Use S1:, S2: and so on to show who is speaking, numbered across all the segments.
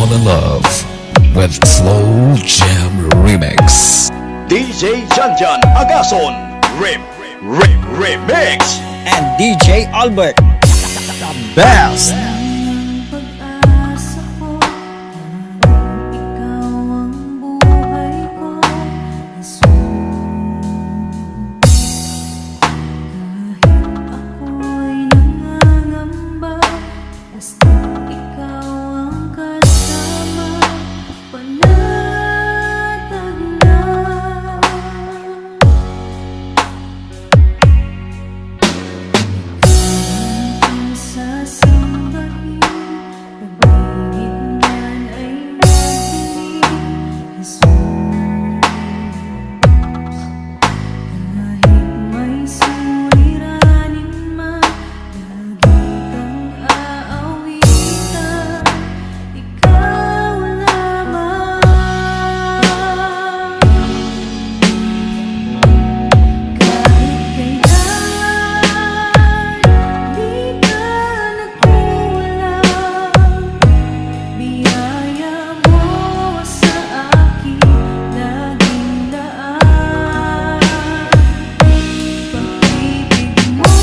S1: fall in love with Slow Jam Remix.
S2: DJ Janjan Agason Remix.
S3: And DJ Albert, the best.
S4: Pag-asa ko, ikaw ang buhay ko, kahit ako'y nangangamba, basta ikaw ang kasama, panatag na. Sasambahin, pag-ibig man ay nagdilim, Jesus. Kahit may suliranin man, lagi kang aawitan, ikaw lamang. Kahit kailan, di ka nagkulang, biyaya mo sa akin laging daan. Pag-ibig mo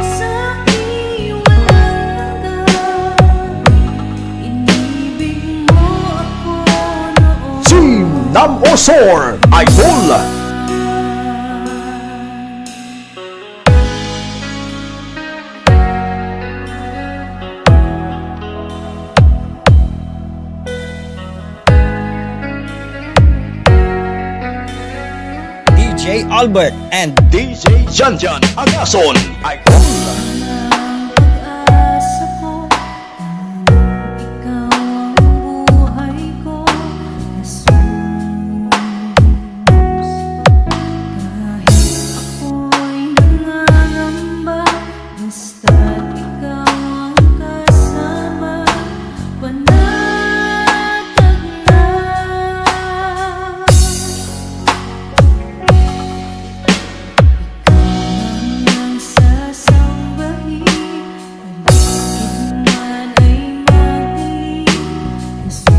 S4: sa akin walang hanggan, inibig mo ako noon.
S2: Team Nam Osor Idol.
S3: DJ Albert and
S2: DJ Janjan Agason Idol.
S4: Pag-asa ko, ikaw ang buhay ko, Jesus. Kahit ako'y nangangamba, basta't ikaw ang kasama, panatag na. Ang sasambahin, paligid man ay magdilim, Jesus.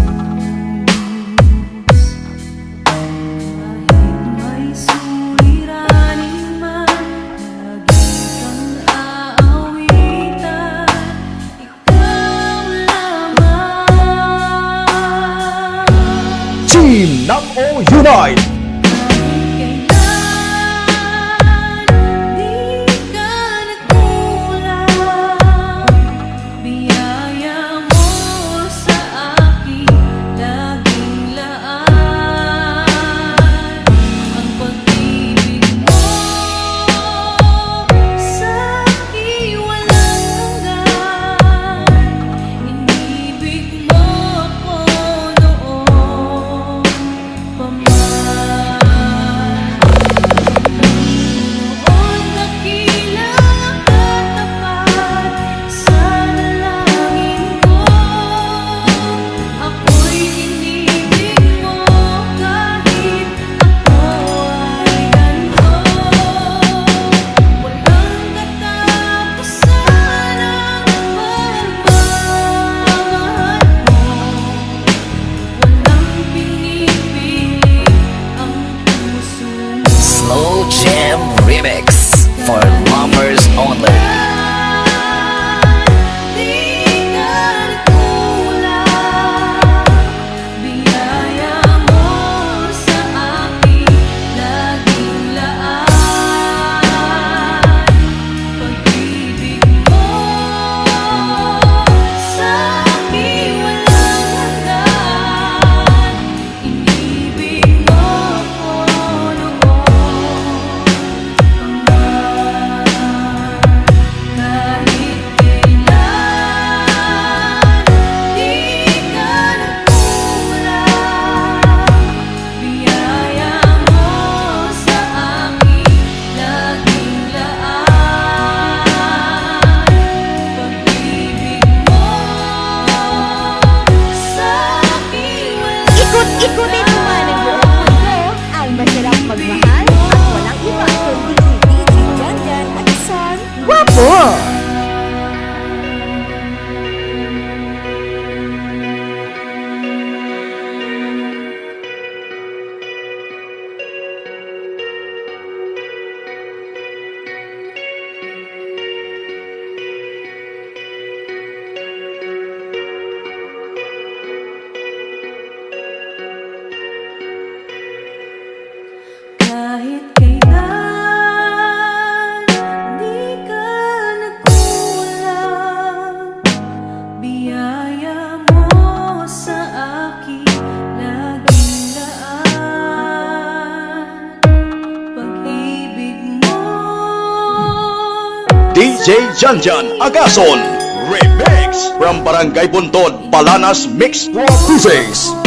S4: Kahit may suliranin man, lagi kang aawitan, ikaw lamang.
S2: Team Nam O Unite.
S4: Kahit kailan, di ka nagkulang, biyaya mo sa akin laging laan. Ang pag-ibig mo sa akin walang hanggan, inibig mo ako noon, pamahal.
S2: DJ Janjan Agason. Remix from Barangay Buntod, Palanas Mixed Musics.